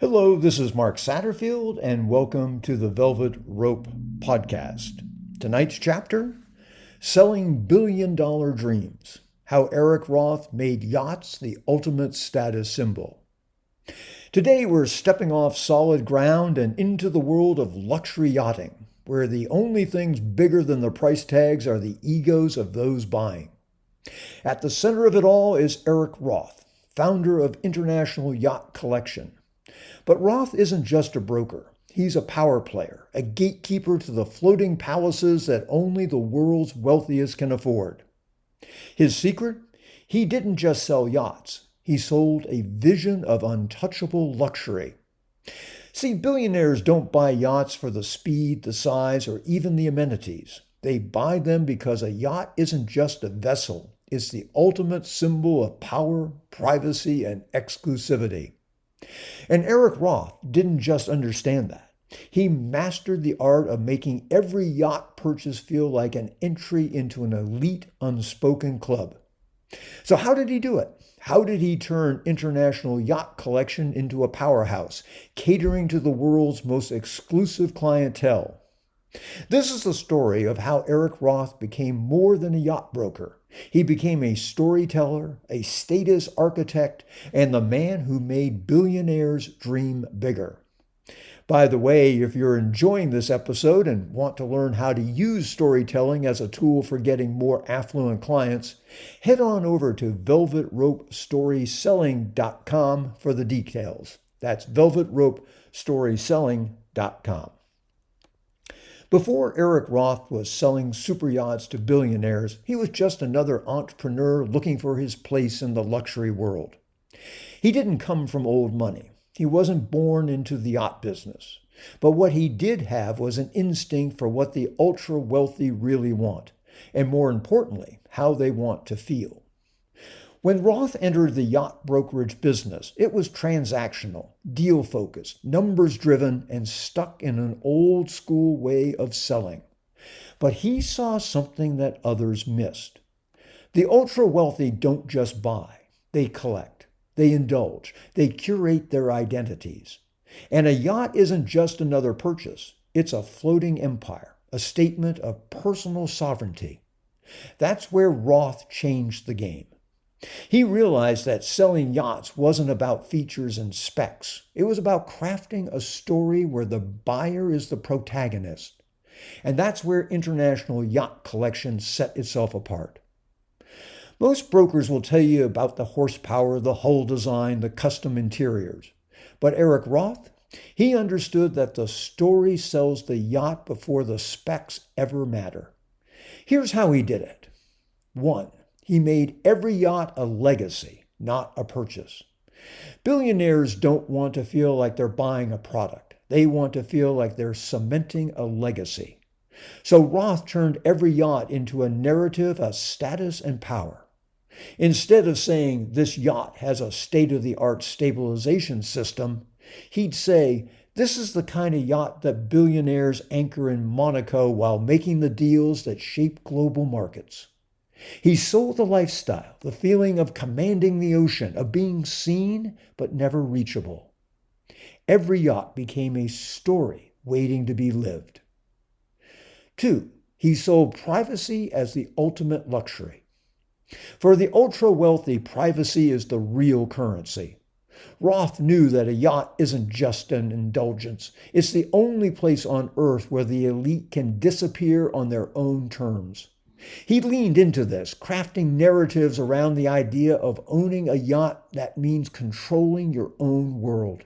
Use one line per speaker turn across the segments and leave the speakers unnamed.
Hello, this is Mark Satterfield, and welcome to the Velvet Rope Podcast. Tonight's chapter, Selling Billion-Dollar Dreams, How Eric Roth Made Yachts the Ultimate Status Symbol. Today we're stepping off solid ground and into the world of luxury yachting, where the only things bigger than the price tags are the egos of those buying. At the center of it all is Eric Roth, founder of International Yacht Collection. But Roth isn't just a broker. He's a power player, a gatekeeper to the floating palaces that only the world's wealthiest can afford. His secret? He didn't just sell yachts. He sold a vision of untouchable luxury. See, billionaires don't buy yachts for the speed, the size, or even the amenities. They buy them because a yacht isn't just a vessel. It's the ultimate symbol of power, privacy, and exclusivity. And Eric Roth didn't just understand that. He mastered the art of making every yacht purchase feel like an entry into an elite unspoken club. So how did he do it? How did he turn International Yacht Collection into a powerhouse, catering to the world's most exclusive clientele? This is the story of how Eric Roth became more than a yacht broker. He became a storyteller, a status architect, and the man who made billionaires dream bigger. By the way, if you're enjoying this episode and want to learn how to use storytelling as a tool for getting more affluent clients, head on over to velvetropestoryselling.com for the details. That's velvetropestoryselling.com. Before Eric Roth was selling super yachts to billionaires, he was just another entrepreneur looking for his place in the luxury world. He didn't come from old money. He wasn't born into the yacht business. But what he did have was an instinct for what the ultra-wealthy really want, and more importantly, how they want to feel. When Roth entered the yacht brokerage business, it was transactional, deal-focused, numbers-driven, and stuck in an old-school way of selling. But he saw something that others missed. The ultra-wealthy don't just buy. They collect. They indulge. They curate their identities. And a yacht isn't just another purchase. It's a floating empire, a statement of personal sovereignty. That's where Roth changed the game. He realized that selling yachts wasn't about features and specs. It was about crafting a story where the buyer is the protagonist. And that's where International Yacht Collection set itself apart. Most brokers will tell you about the horsepower, the hull design, the custom interiors. But Eric Roth, he understood that the story sells the yacht before the specs ever matter. Here's how he did it. 1. He made every yacht a legacy, not a purchase. Billionaires don't want to feel like they're buying a product. They want to feel like they're cementing a legacy. So Roth turned every yacht into a narrative of status and power. Instead of saying this yacht has a state-of-the-art stabilization system, he'd say, this is the kind of yacht that billionaires anchor in Monaco while making the deals that shape global markets. He sold the lifestyle, the feeling of commanding the ocean, of being seen but never reachable. Every yacht became a story waiting to be lived. 2. He sold privacy as the ultimate luxury. For the ultra-wealthy, privacy is the real currency. Roth knew that a yacht isn't just an indulgence. It's the only place on earth where the elite can disappear on their own terms. He leaned into this, crafting narratives around the idea of owning a yacht that means controlling your own world.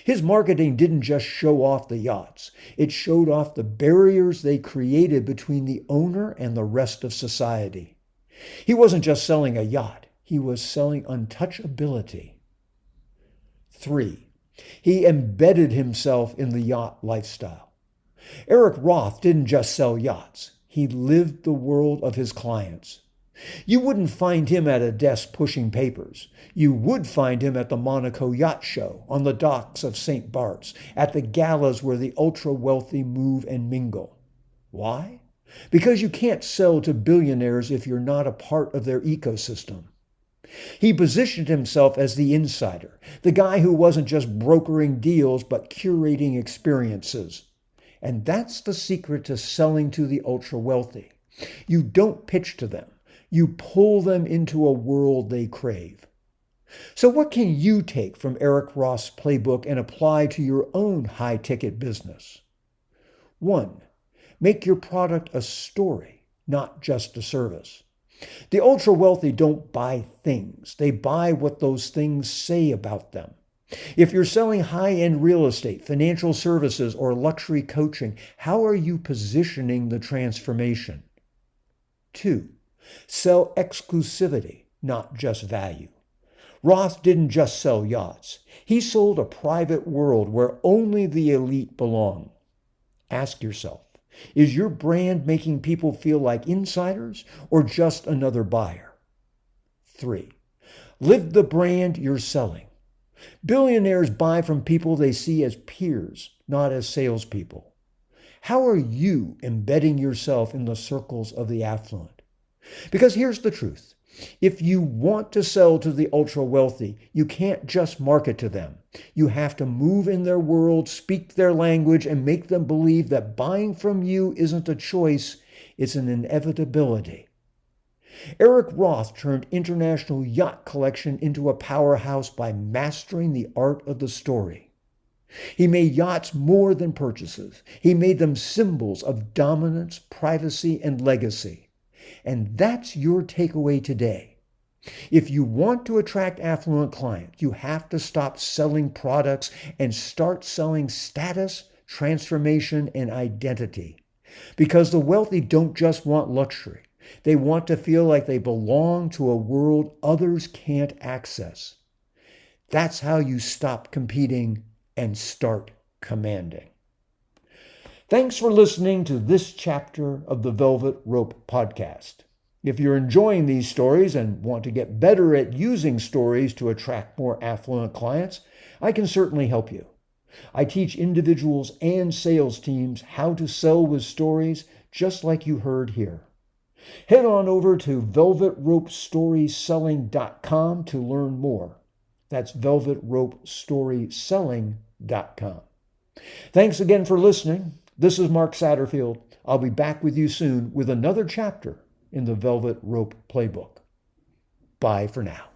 His marketing didn't just show off the yachts. It showed off the barriers they created between the owner and the rest of society. He wasn't just selling a yacht. He was selling untouchability. 3. He embedded himself in the yacht lifestyle. Eric Roth didn't just sell yachts. He lived the world of his clients. You wouldn't find him at a desk pushing papers. You would find him at the Monaco Yacht Show, on the docks of St. Bart's, at the galas where the ultra-wealthy move and mingle. Why? Because you can't sell to billionaires if you're not a part of their ecosystem. He positioned himself as the insider, the guy who wasn't just brokering deals but curating experiences. And that's the secret to selling to the ultra-wealthy. You don't pitch to them. You pull them into a world they crave. So what can you take from Eric Roth's playbook and apply to your own high-ticket business? 1. Make your product a story, not just a service. The ultra-wealthy don't buy things. They buy what those things say about them. If you're selling high-end real estate, financial services, or luxury coaching, how are you positioning the transformation? 2. Sell exclusivity, not just value. Roth didn't just sell yachts. He sold a private world where only the elite belong. Ask yourself, is your brand making people feel like insiders or just another buyer? 3. Live the brand you're selling. Billionaires buy from people they see as peers, not as salespeople. How are you embedding yourself in the circles of the affluent? Because here's the truth. If you want to sell to the ultra-wealthy, you can't just market to them. You have to move in their world, speak their language, and make them believe that buying from you isn't a choice, it's an inevitability. Eric Roth turned International Yacht Collection into a powerhouse by mastering the art of the story. He made yachts more than purchases. He made them symbols of dominance, privacy, and legacy. And that's your takeaway today. If you want to attract affluent clients, you have to stop selling products and start selling status, transformation, and identity. Because the wealthy don't just want luxury. They want to feel like they belong to a world others can't access. That's how you stop competing and start commanding. Thanks for listening to this chapter of the Velvet Rope Podcast. If you're enjoying these stories and want to get better at using stories to attract more affluent clients, I can certainly help you. I teach individuals and sales teams how to sell with stories just like you heard here. Head on over to velvetropestoryselling.com to learn more. That's velvetropestoryselling.com. Thanks again for listening. This is Mark Satterfield. I'll be back with you soon with another chapter in the Velvet Rope Playbook. Bye for now.